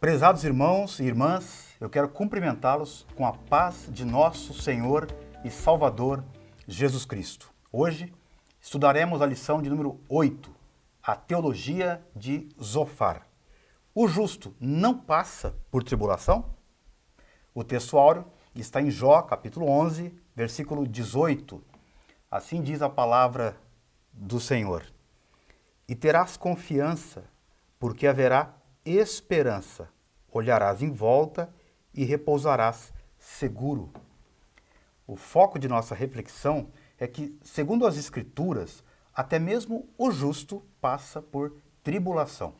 Prezados irmãos e irmãs, eu quero cumprimentá-los com a paz de nosso Senhor e Salvador Jesus Cristo. Hoje estudaremos a lição de número 8, a teologia de Zofar. O justo não passa por tribulação? O texto áureo está em Jó, capítulo 11, versículo 18. Assim diz a palavra do Senhor. E terás confiança, porque haverá esperança. Olharás em volta e repousarás seguro. O foco de nossa reflexão é que, segundo as Escrituras, até mesmo o justo passa por tribulação.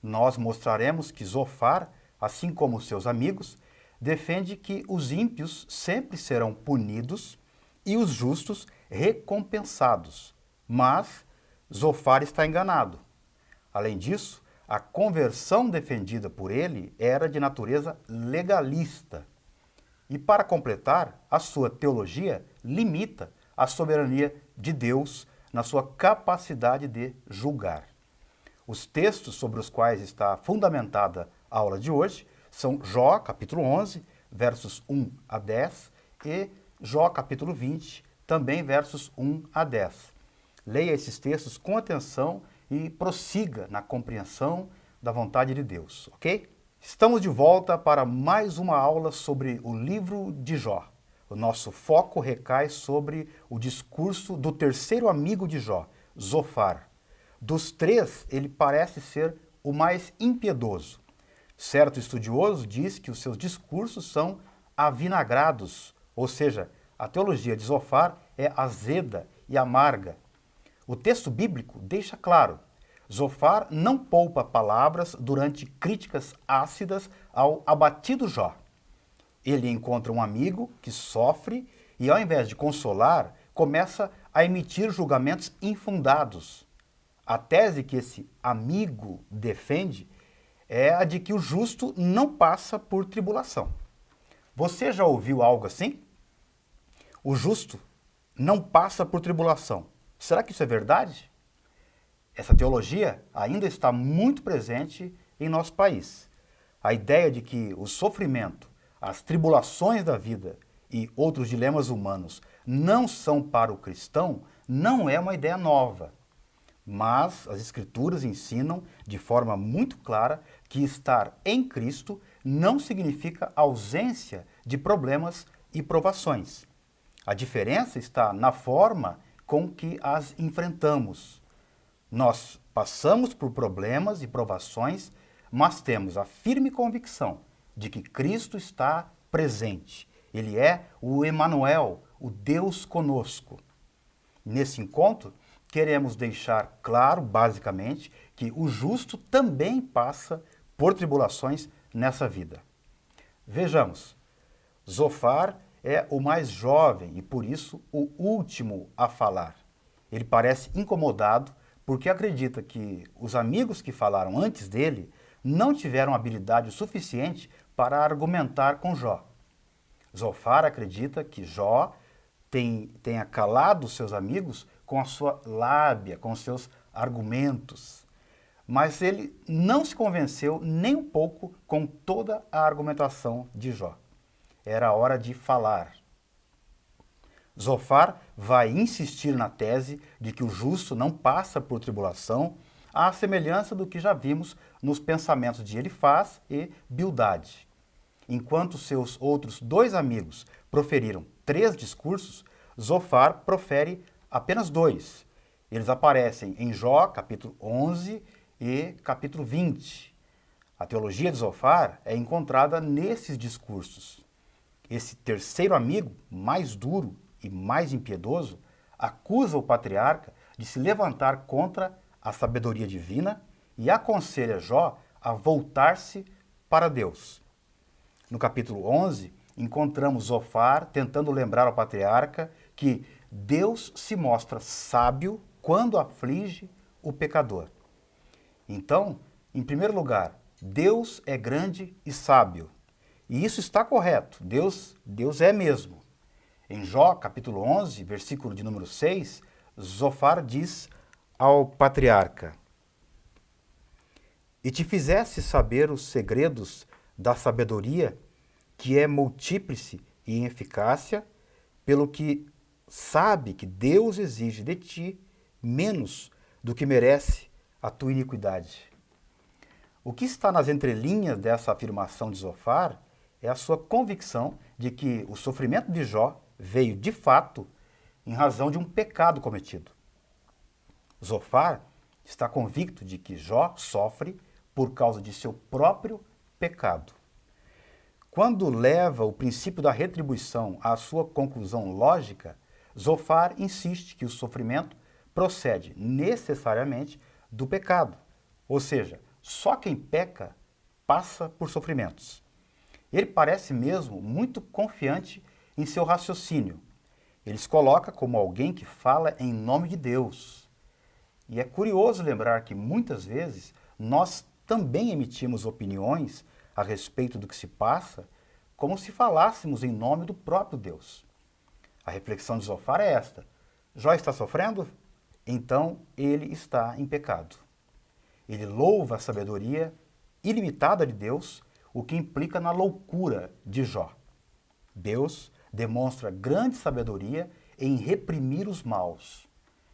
Nós mostraremos que Zofar, assim como seus amigos, defende que os ímpios sempre serão punidos e os justos recompensados. Mas Zofar está enganado. Além disso, a conversão defendida por ele era de natureza legalista. E para completar, a sua teologia limita a soberania de Deus na sua capacidade de julgar. Os textos sobre os quais está fundamentada a aula de hoje são Jó, capítulo 11, versos 1 a 10, e Jó, capítulo 20, também versos 1 a 10. Leia esses textos com atenção e prossiga na compreensão da vontade de Deus, ok? Estamos de volta para mais uma aula sobre o livro de Jó. O nosso foco recai sobre o discurso do terceiro amigo de Jó, Zofar. Dos três, ele parece ser o mais impiedoso. Certo estudioso diz que os seus discursos são avinagrados, ou seja, a teologia de Zofar é azeda e amarga. O texto bíblico deixa claro, Zofar não poupa palavras durante críticas ácidas ao abatido Jó. Ele encontra um amigo que sofre e, ao invés de consolar, começa a emitir julgamentos infundados. A tese que esse amigo defende é a de que o justo não passa por tribulação. Você já ouviu algo assim? O justo não passa por tribulação. Será que isso é verdade? Essa teologia ainda está muito presente em nosso país. A ideia de que o sofrimento, as tribulações da vida e outros dilemas humanos não são para o cristão não é uma ideia nova. Mas as Escrituras ensinam de forma muito clara que estar em Cristo não significa ausência de problemas e provações. A diferença está na forma com que as enfrentamos. Nós passamos por problemas e provações, mas temos a firme convicção de que Cristo está presente. Ele é o Emanuel, o Deus conosco. Nesse encontro, queremos deixar claro, basicamente, que o justo também passa por tribulações nessa vida. Vejamos, Zofar é o mais jovem e, por isso, o último a falar. Ele parece incomodado porque acredita que os amigos que falaram antes dele não tiveram habilidade suficiente para argumentar com Jó. Zofar acredita que Jó tenha calado seus amigos com a sua lábia, com os seus argumentos. Mas ele não se convenceu nem um pouco com toda a argumentação de Jó. Era a hora de falar. Zofar vai insistir na tese de que o justo não passa por tribulação, à semelhança do que já vimos nos pensamentos de Elifaz e Bildade. Enquanto seus outros dois amigos proferiram 3 discursos, Zofar profere apenas 2. Eles aparecem em Jó, capítulo 11 e capítulo 20. A teologia de Zofar é encontrada nesses discursos. Esse terceiro amigo, mais duro e mais impiedoso, acusa o patriarca de se levantar contra a sabedoria divina e aconselha Jó a voltar-se para Deus. No capítulo 11, encontramos Zofar tentando lembrar ao patriarca que Deus se mostra sábio quando aflige o pecador. Então, em primeiro lugar, Deus é grande e sábio. E isso está correto, Deus é mesmo. Em Jó, capítulo 11, versículo de número 6, Zofar diz ao patriarca: e te fizesse saber os segredos da sabedoria, que é multíplice e em eficácia, pelo que sabe que Deus exige de ti menos do que merece a tua iniquidade. O que está nas entrelinhas dessa afirmação de Zofar é a sua convicção de que o sofrimento de Jó veio, de fato, em razão de um pecado cometido. Zofar está convicto de que Jó sofre por causa de seu próprio pecado. Quando leva o princípio da retribuição à sua conclusão lógica, Zofar insiste que o sofrimento procede necessariamente do pecado, ou seja, só quem peca passa por sofrimentos. Ele parece mesmo muito confiante em seu raciocínio. Ele se coloca como alguém que fala em nome de Deus. E é curioso lembrar que muitas vezes nós também emitimos opiniões a respeito do que se passa, como se falássemos em nome do próprio Deus. A reflexão de Zofar é esta: Jó está sofrendo? Então ele está em pecado. Ele louva a sabedoria ilimitada de Deus, o que implica na loucura de Jó. Deus demonstra grande sabedoria em reprimir os maus.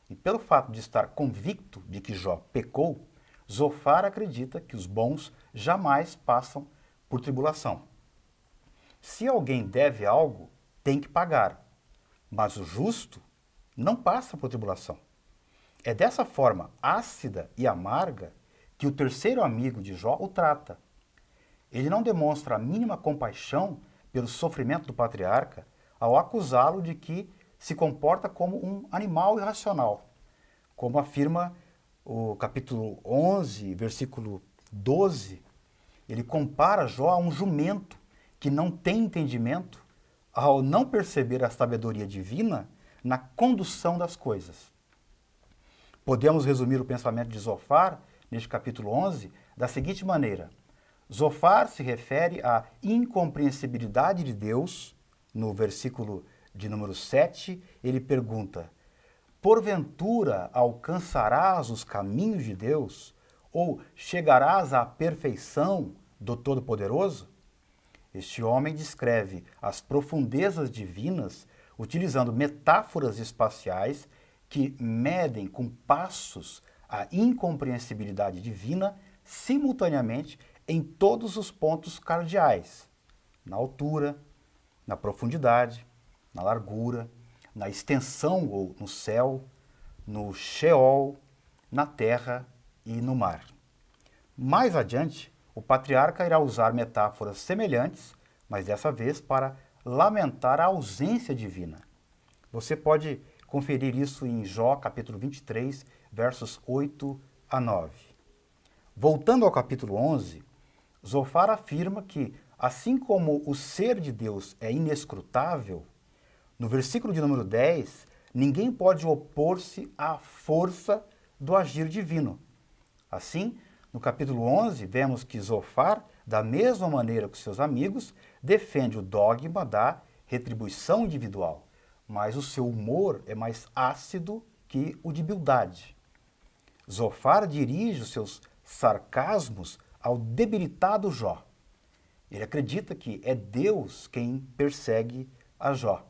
E pelo fato de estar convicto de que Jó pecou, Zofar acredita que os bons jamais passam por tribulação. Se alguém deve algo, tem que pagar, mas o justo não passa por tribulação. É dessa forma ácida e amarga que o terceiro amigo de Jó o trata. Ele não demonstra a mínima compaixão pelo sofrimento do patriarca ao acusá-lo de que se comporta como um animal irracional, como afirma o capítulo 11, versículo 12. Ele compara Jó a um jumento que não tem entendimento ao não perceber a sabedoria divina na condução das coisas. Podemos resumir o pensamento de Zofar, neste capítulo 11, da seguinte maneira: Zofar se refere à incompreensibilidade de Deus. No versículo de número 7, ele pergunta: porventura alcançarás os caminhos de Deus? Ou chegarás à perfeição do Todo-Poderoso? Este homem descreve as profundezas divinas utilizando metáforas espaciais que medem com passos a incompreensibilidade divina simultaneamente em todos os pontos cardeais: na altura, na profundidade, na largura, na extensão ou no céu, no Sheol, na terra e no mar. Mais adiante, o patriarca irá usar metáforas semelhantes, mas dessa vez para lamentar a ausência divina. Você pode conferir isso em Jó, capítulo 23, versos 8 a 9. Voltando ao capítulo 11, Zofar afirma que, assim como o ser de Deus é inescrutável, no versículo de número 10, ninguém pode opor-se à força do agir divino. Assim, no capítulo 11, vemos que Zofar, da mesma maneira que seus amigos, defende o dogma da retribuição individual, mas o seu humor é mais ácido que o de Bildade. Zofar dirige os seus sarcasmos ao debilitado Jó. Ele acredita que é Deus quem persegue a Jó.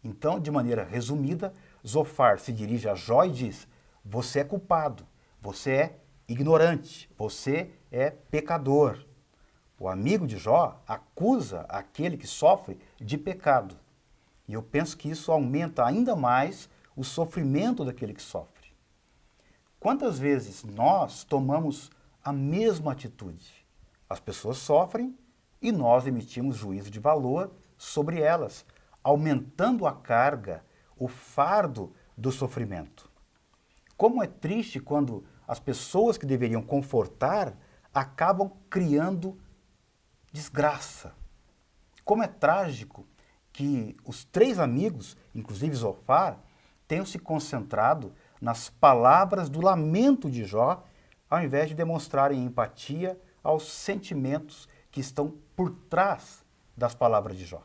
Então, de maneira resumida, Zofar se dirige a Jó e diz: você é culpado, você é ignorante, você é pecador. O amigo de Jó acusa aquele que sofre de pecado. E eu penso que isso aumenta ainda mais o sofrimento daquele que sofre. Quantas vezes nós tomamos a mesma atitude? As pessoas sofrem e nós emitimos juízo de valor sobre elas, aumentando a carga, o fardo do sofrimento. Como é triste quando as pessoas que deveriam confortar acabam criando desgraça. Como é trágico que os três amigos, inclusive Zofar, tenham se concentrado nas palavras do lamento de Jó, ao invés de demonstrarem empatia aos sentimentos que estão por trás das palavras de Jó.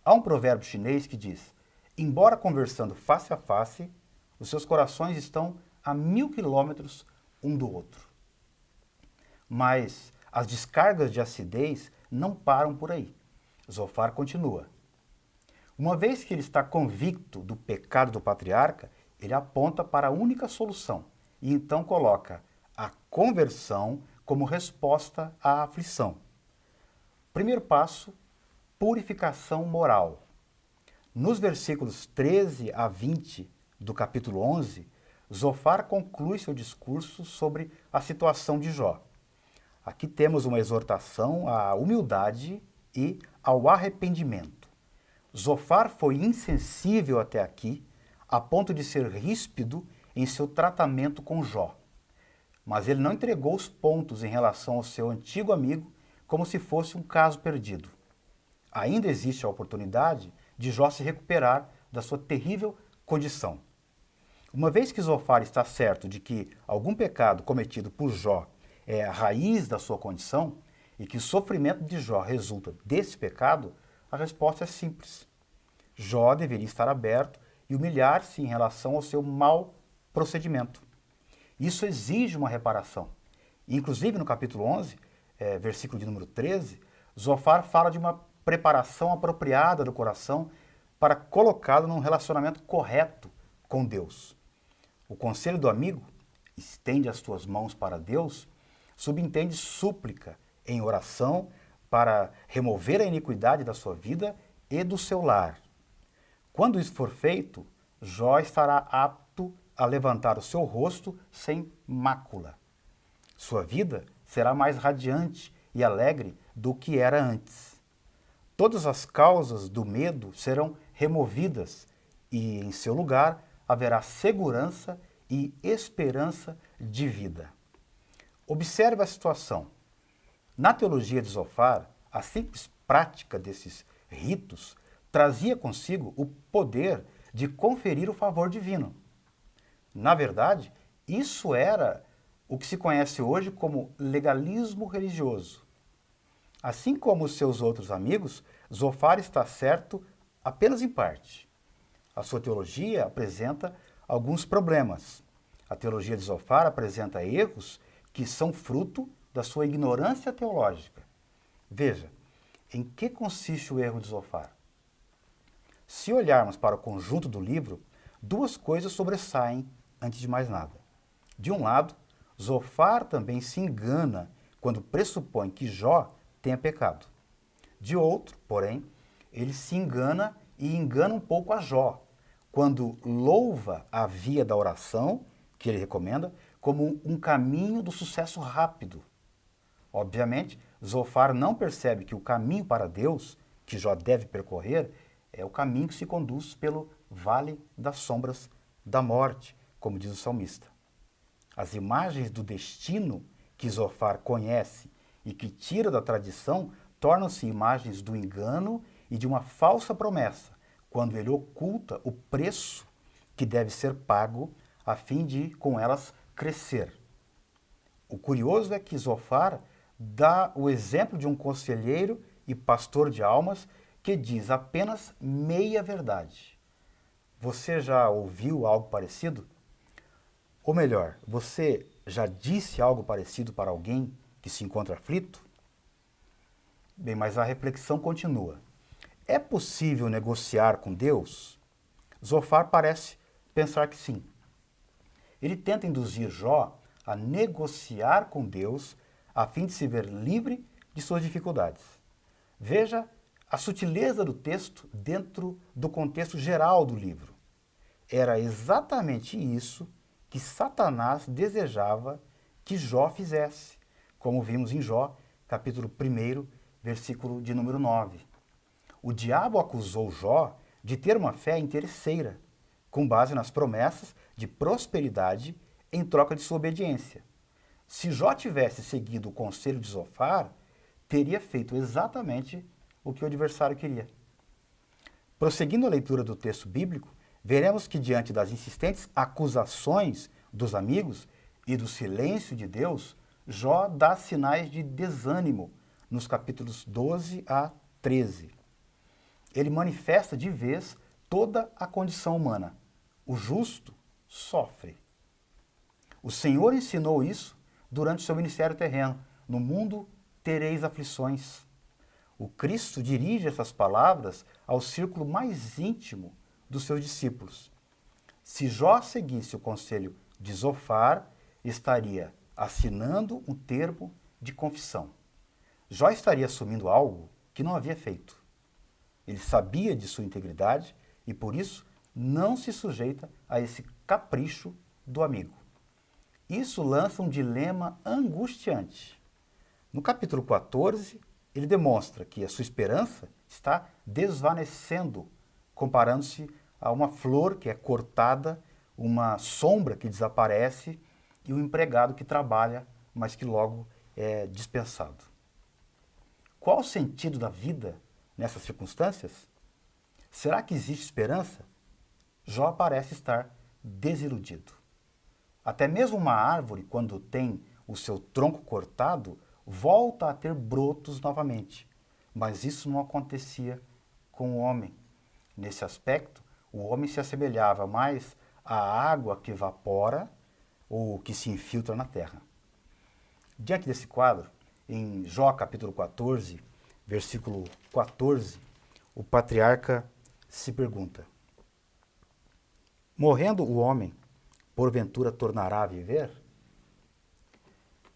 Há um provérbio chinês que diz: embora conversando face a face, os seus corações estão a 1000 quilômetros um do outro. Mas as descargas de acidez não param por aí. Zofar continua. Uma vez que ele está convicto do pecado do patriarca, ele aponta para a única solução e então coloca a conversão como resposta à aflição. Primeiro passo, purificação moral. Nos versículos 13 a 20 do capítulo 11, Zofar conclui seu discurso sobre a situação de Jó. Aqui temos uma exortação à humildade e ao arrependimento. Zofar foi insensível até aqui, a ponto de ser ríspido em seu tratamento com Jó. Mas ele não entregou os pontos em relação ao seu antigo amigo como se fosse um caso perdido. Ainda existe a oportunidade de Jó se recuperar da sua terrível condição. Uma vez que Zofar está certo de que algum pecado cometido por Jó é a raiz da sua condição e que o sofrimento de Jó resulta desse pecado, a resposta é simples. Jó deveria estar aberto e humilhar-se em relação ao seu mau procedimento. Isso exige uma reparação. Inclusive no capítulo 11, versículo de número 13, Zofar fala de uma preparação apropriada do coração para colocá-lo num relacionamento correto com Deus. O conselho do amigo, estende as tuas mãos para Deus, subentende súplica em oração para remover a iniquidade da sua vida e do seu lar. Quando isso for feito, Jó estará apto a levantar o seu rosto sem mácula. Sua vida será mais radiante e alegre do que era antes. Todas as causas do medo serão removidas e, em seu lugar, haverá segurança e esperança de vida. Observe a situação. Na teologia de Zofar, a simples prática desses ritos trazia consigo o poder de conferir o favor divino. Na verdade, isso era o que se conhece hoje como legalismo religioso. Assim como os seus outros amigos, Zofar está certo apenas em parte. A sua teologia apresenta alguns problemas. A teologia de Zofar apresenta erros que são fruto da sua ignorância teológica. Veja, em que consiste o erro de Zofar? Se olharmos para o conjunto do livro, duas coisas sobressaem antes de mais nada. De um lado, Zofar também se engana quando pressupõe que Jó tenha pecado. De outro, porém, ele se engana e engana um pouco a Jó, quando louva a via da oração, que ele recomenda, como um caminho do sucesso rápido. Obviamente, Zofar não percebe que o caminho para Deus, que Jó deve percorrer, é o caminho que se conduz pelo vale das sombras da morte, como diz o salmista. As imagens do destino que Zofar conhece e que tira da tradição tornam-se imagens do engano e de uma falsa promessa, quando ele oculta o preço que deve ser pago a fim de, com elas, crescer. O curioso é que Zofar dá o exemplo de um conselheiro e pastor de almas que diz apenas meia verdade. Você já ouviu algo parecido? Ou melhor, você já disse algo parecido para alguém que se encontra aflito? Bem, mas a reflexão continua. É possível negociar com Deus? Zofar parece pensar que sim. Ele tenta induzir Jó a negociar com Deus a fim de se ver livre de suas dificuldades. Veja a sutileza do texto dentro do contexto geral do livro. Era exatamente isso que Satanás desejava que Jó fizesse, como vimos em Jó, capítulo 1, versículo de número 9. O diabo acusou Jó de ter uma fé interesseira, com base nas promessas de prosperidade em troca de sua obediência. Se Jó tivesse seguido o conselho de Zofar, teria feito exatamente o que o adversário queria. Prosseguindo a leitura do texto bíblico, veremos que diante das insistentes acusações dos amigos e do silêncio de Deus, Jó dá sinais de desânimo nos capítulos 12 a 13. Ele manifesta de vez toda a condição humana. O justo sofre. O Senhor ensinou isso durante seu ministério terreno, no mundo tereis aflições. O Cristo dirige essas palavras ao círculo mais íntimo dos seus discípulos. Se Jó seguisse o conselho de Zofar, estaria assinando um termo de confissão. Jó estaria assumindo algo que não havia feito. Ele sabia de sua integridade e, por isso, não se sujeita a esse capricho do amigo. Isso lança um dilema angustiante. No capítulo 14, ele demonstra que a sua esperança está desvanecendo, comparando-se a uma flor que é cortada, uma sombra que desaparece e um empregado que trabalha, mas que logo é dispensado. Qual o sentido da vida nessas circunstâncias? Será que existe esperança? Jó parece estar desiludido. Até mesmo uma árvore, quando tem o seu tronco cortado, volta a ter brotos novamente. Mas isso não acontecia com o homem. Nesse aspecto, o homem se assemelhava mais à água que evapora ou que se infiltra na terra. Diante desse quadro, em Jó capítulo 14, versículo 14, o patriarca se pergunta: morrendo o homem, porventura tornará a viver?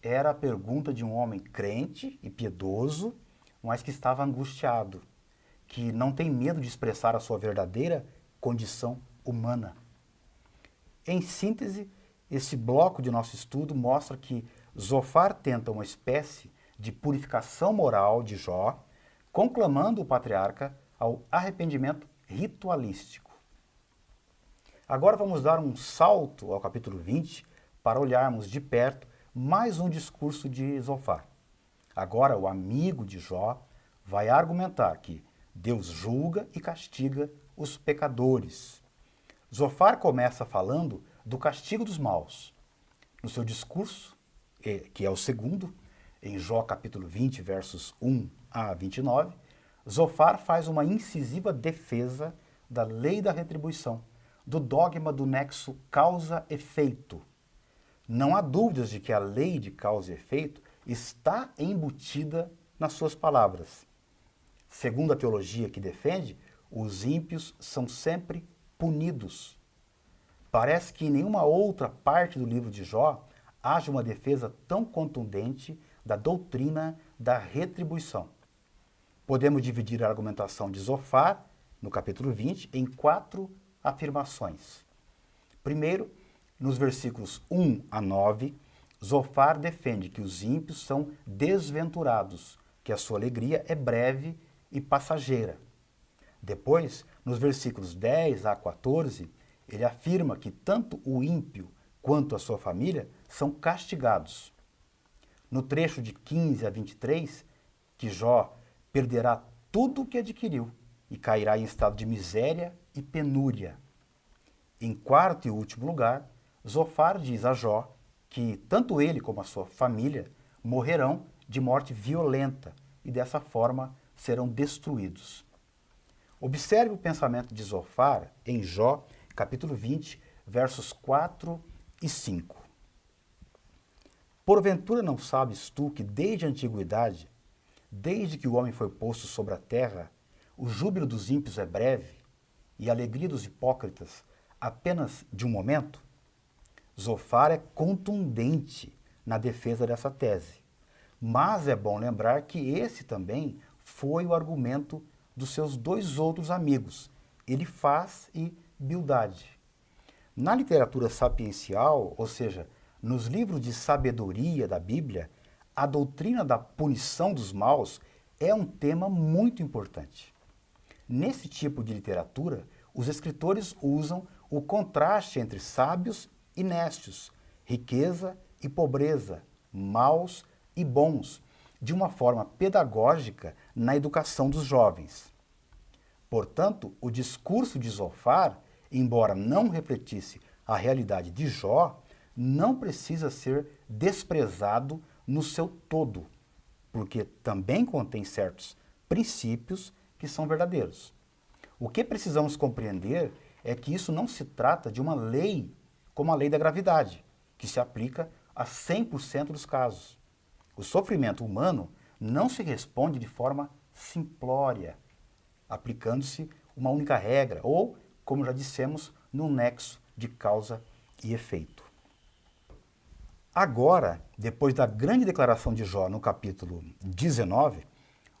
Era a pergunta de um homem crente e piedoso, mas que estava angustiado, que não tem medo de expressar a sua verdadeira condição humana. Em síntese, esse bloco de nosso estudo mostra que Zofar tenta uma espécie de purificação moral de Jó, conclamando o patriarca ao arrependimento ritualístico. Agora vamos dar um salto ao capítulo 20 para olharmos de perto mais um discurso de Zofar. Agora o amigo de Jó vai argumentar que Deus julga e castiga os pecadores. Zofar começa falando do castigo dos maus. No seu discurso, que é o segundo, em Jó capítulo 20, versos 1 a 29, Zofar faz uma incisiva defesa da lei da retribuição, do dogma do nexo causa-efeito. Não há dúvidas de que a lei de causa e efeito está embutida nas suas palavras. Segundo a teologia que defende, os ímpios são sempre punidos. Parece que em nenhuma outra parte do livro de Jó haja uma defesa tão contundente da doutrina da retribuição. Podemos dividir a argumentação de Zofar, no capítulo 20, em 4 afirmações. Primeiro, nos versículos 1 a 9, Zofar defende que os ímpios são desventurados, que a sua alegria é breve e passageira. Depois, nos versículos 10 a 14, ele afirma que tanto o ímpio quanto a sua família são castigados. No trecho de 15 a 23, que Jó perderá tudo o que adquiriu e cairá em estado de miséria e penúria. Em quarto e último lugar, Zofar diz a Jó que tanto ele como a sua família morrerão de morte violenta e dessa forma serão destruídos. Observe o pensamento de Zofar em Jó, capítulo 20, versos 4 e 5. Porventura não sabes tu que desde a antiguidade, desde que o homem foi posto sobre a terra, o júbilo dos ímpios é breve e a alegria dos hipócritas apenas de um momento? Zofar é contundente na defesa dessa tese, mas é bom lembrar que esse também foi o argumento dos seus dois outros amigos, Elifaz e Bildade. Na literatura sapiencial, ou seja, nos livros de sabedoria da Bíblia, a doutrina da punição dos maus é um tema muito importante. Nesse tipo de literatura, os escritores usam o contraste entre sábios e nécios, riqueza e pobreza, maus e bons, de uma forma pedagógica na educação dos jovens. Portanto, o discurso de Zofar, embora não refletisse a realidade de Jó, não precisa ser desprezado no seu todo, porque também contém certos princípios que são verdadeiros. O que precisamos compreender é que isso não se trata de uma lei como a lei da gravidade, que se aplica a 100% dos casos. O sofrimento humano não se responde de forma simplória, aplicando-se uma única regra, ou, como já dissemos, num nexo de causa e efeito. Agora, depois da grande declaração de Jó no capítulo 19,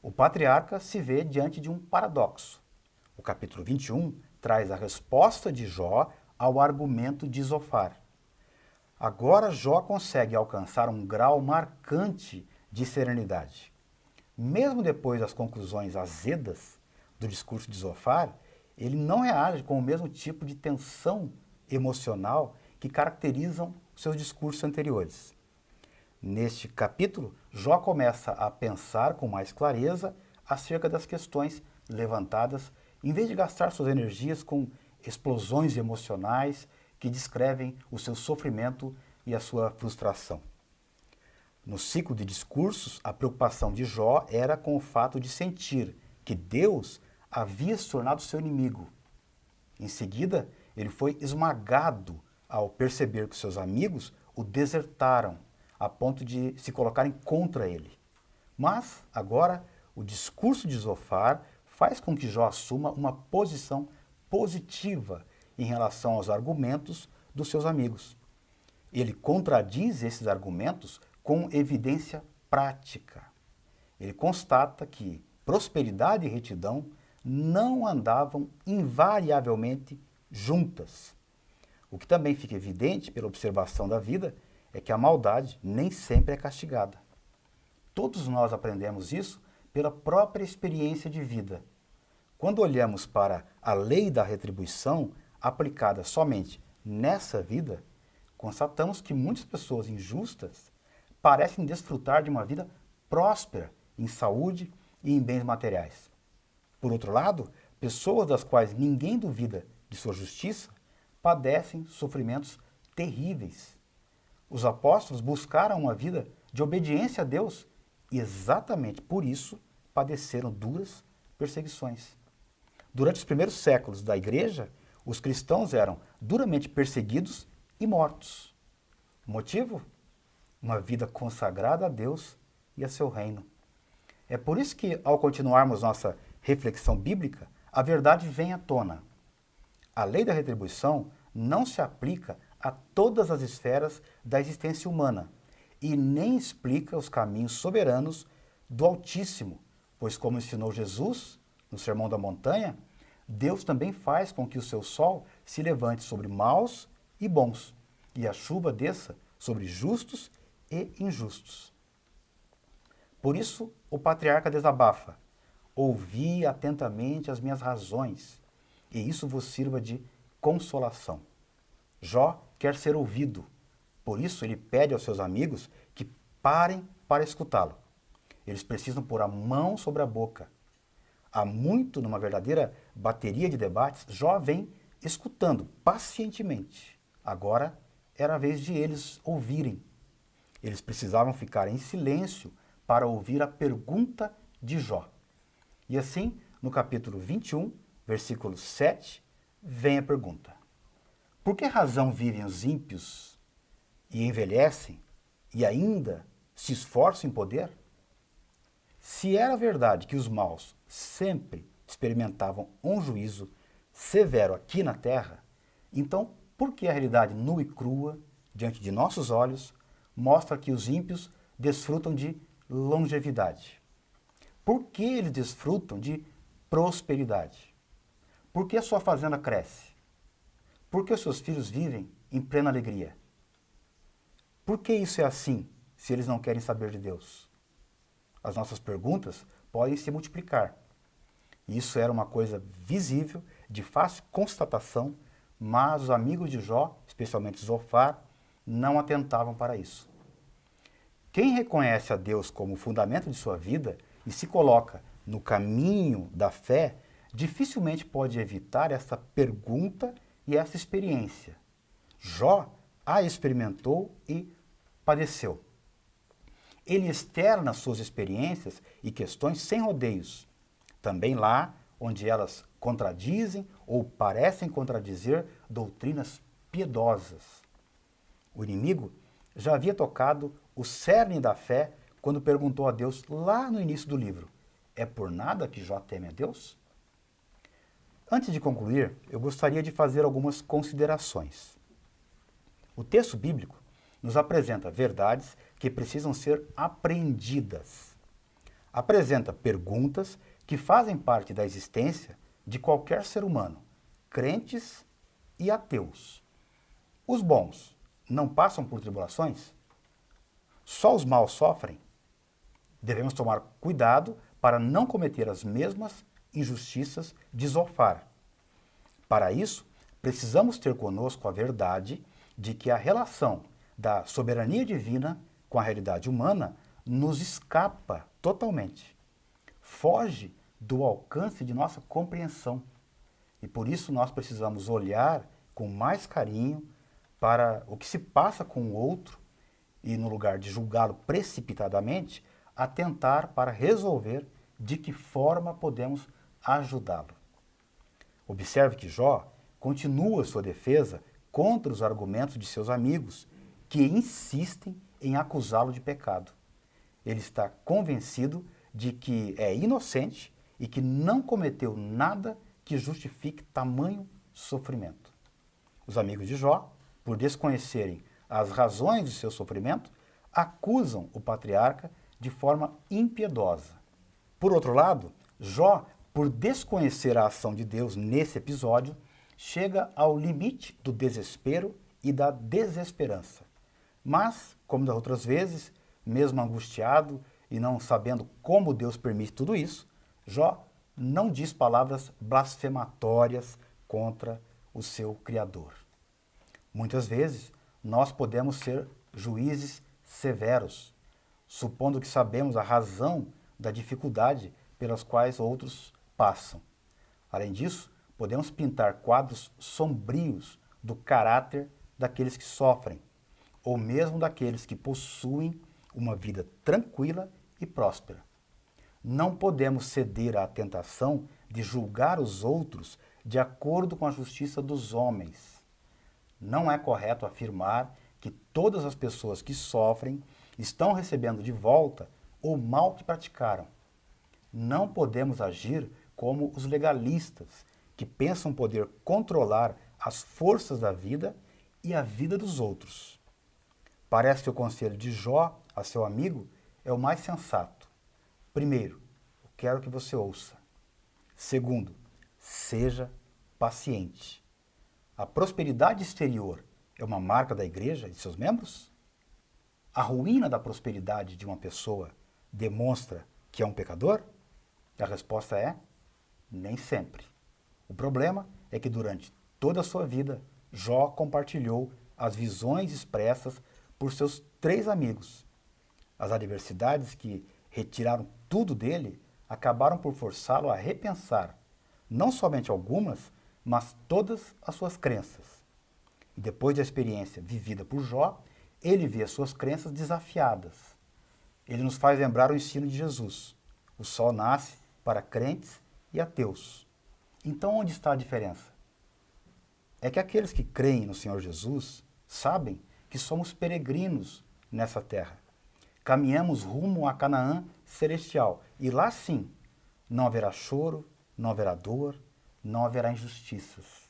o patriarca se vê diante de um paradoxo. O capítulo 21 traz a resposta de Jó ao argumento de Zofar. Agora Jó consegue alcançar um grau marcante de serenidade. Mesmo depois das conclusões azedas do discurso de Zofar, ele não reage com o mesmo tipo de tensão emocional que caracterizam seus discursos anteriores. Neste capítulo, Jó começa a pensar com mais clareza acerca das questões levantadas, em vez de gastar suas energias com explosões emocionais que descrevem o seu sofrimento e a sua frustração. No ciclo de discursos, a preocupação de Jó era com o fato de sentir que Deus havia se tornado seu inimigo. Em seguida, ele foi esmagado ao perceber que seus amigos o desertaram, a ponto de se colocarem contra ele. Mas, agora, o discurso de Zofar faz com que Jó assuma uma posição positiva em relação aos argumentos dos seus amigos. Ele contradiz esses argumentos com evidência prática. Ele constata que prosperidade e retidão não andavam invariavelmente juntas. O que também fica evidente pela observação da vida é que a maldade nem sempre é castigada. Todos nós aprendemos isso pela própria experiência de vida. Quando olhamos para a lei da retribuição aplicada somente nessa vida, constatamos que muitas pessoas injustas parecem desfrutar de uma vida próspera em saúde e em bens materiais. Por outro lado, pessoas das quais ninguém duvida de sua justiça padecem sofrimentos terríveis. Os apóstolos buscaram uma vida de obediência a Deus e exatamente por isso padeceram duras perseguições. Durante os primeiros séculos da igreja, os cristãos eram duramente perseguidos e mortos. O motivo? Uma vida consagrada a Deus e a seu reino. É por isso que, ao continuarmos nossa reflexão bíblica, a verdade vem à tona. A lei da retribuição não se aplica a todas as esferas da existência humana e nem explica os caminhos soberanos do Altíssimo, pois, como ensinou Jesus no Sermão da Montanha, Deus também faz com que o seu sol se levante sobre maus e bons, e a chuva desça sobre justos e injustos. Por isso, o patriarca desabafa: ouvi atentamente as minhas razões, e isso vos sirva de consolação. Jó quer ser ouvido, por isso ele pede aos seus amigos que parem para escutá-lo. Eles precisam pôr a mão sobre a boca. Há muito, numa verdadeira bateria de debates, Jó vem escutando pacientemente. Agora era a vez de eles ouvirem. Eles precisavam ficar em silêncio para ouvir a pergunta de Jó. E assim, no capítulo 21, versículo 7, vem a pergunta: por que razão vivem os ímpios e envelhecem e ainda se esforçam em poder? Se era verdade que os maus sempre experimentavam um juízo severo aqui na terra, então por que a realidade nua e crua, diante de nossos olhos, mostra que os ímpios desfrutam de longevidade? Por que eles desfrutam de prosperidade? Por que a sua fazenda cresce? Por que os seus filhos vivem em plena alegria? Por que isso é assim, se eles não querem saber de Deus? As nossas perguntas podem se multiplicar. Isso era uma coisa visível, de fácil constatação, mas os amigos de Jó, especialmente Zofar, não atentavam para isso. Quem reconhece a Deus como o fundamento de sua vida e se coloca no caminho da fé, dificilmente pode evitar essa pergunta e essa experiência. Jó a experimentou e padeceu. Ele externa suas experiências e questões sem rodeios, também lá onde elas contradizem ou parecem contradizer doutrinas piedosas. O inimigo já havia tocado o cerne da fé quando perguntou a Deus lá no início do livro: é por nada que Jó teme a Deus? Antes de concluir, eu gostaria de fazer algumas considerações. O texto bíblico nos apresenta verdades que precisam ser apreendidas. Apresenta perguntas que fazem parte da existência de qualquer ser humano, crentes e ateus. Os bons não passam por tribulações? Só os maus sofrem? Devemos tomar cuidado para não cometer as mesmas injustiças de Zofar. Para isso, precisamos ter conosco a verdade de que a relação da soberania divina com a realidade humana nos escapa totalmente. Foge do alcance de nossa compreensão. E por isso nós precisamos olhar com mais carinho para o que se passa com o outro e, no lugar de julgá-lo precipitadamente, atentar para resolver de que forma podemos ajudá-lo. Observe que Jó continua sua defesa contra os argumentos de seus amigos, que insistem em acusá-lo de pecado. Ele está convencido de que é inocente e que não cometeu nada que justifique tamanho sofrimento. Os amigos de Jó, por desconhecerem as razões de seu sofrimento, acusam o patriarca de forma impiedosa. Por outro lado, Jó, por desconhecer a ação de Deus nesse episódio, chega ao limite do desespero e da desesperança. Mas, como das outras vezes, mesmo angustiado e não sabendo como Deus permite tudo isso, Jó não diz palavras blasfematórias contra o seu Criador. Muitas vezes, nós podemos ser juízes severos, supondo que sabemos a razão da dificuldade pelas quais outros passam. Além disso, podemos pintar quadros sombrios do caráter daqueles que sofrem, ou mesmo daqueles que possuem uma vida tranquila e próspera. Não podemos ceder à tentação de julgar os outros de acordo com a justiça dos homens. Não é correto afirmar que todas as pessoas que sofrem estão recebendo de volta o mal que praticaram. Não podemos agir como os legalistas, que pensam poder controlar as forças da vida e a vida dos outros. Parece que o conselho de Jó a seu amigo é o mais sensato. Primeiro, eu quero que você ouça. Segundo, seja paciente. A prosperidade exterior é uma marca da igreja e de seus membros? A ruína da prosperidade de uma pessoa demonstra que é um pecador? A resposta é: nem sempre. O problema é que durante toda a sua vida, Jó compartilhou as visões expressas por seus 3 amigos. As adversidades que retiraram tudo dele acabaram por forçá-lo a repensar não somente algumas, mas todas as suas crenças. E depois da experiência vivida por Jó, ele vê as suas crenças desafiadas. Ele nos faz lembrar o ensino de Jesus. O sol nasce para crentes e ateus. Então, onde está a diferença? É que aqueles que creem no Senhor Jesus sabem que somos peregrinos nessa terra. Caminhamos rumo a Canaã celestial. E lá sim, não haverá choro, não haverá dor, não haverá injustiças.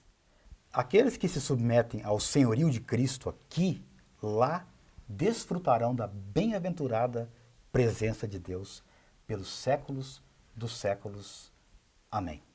Aqueles que se submetem ao senhorio de Cristo aqui, lá, desfrutarão da bem-aventurada presença de Deus pelos séculos dos séculos. Amém.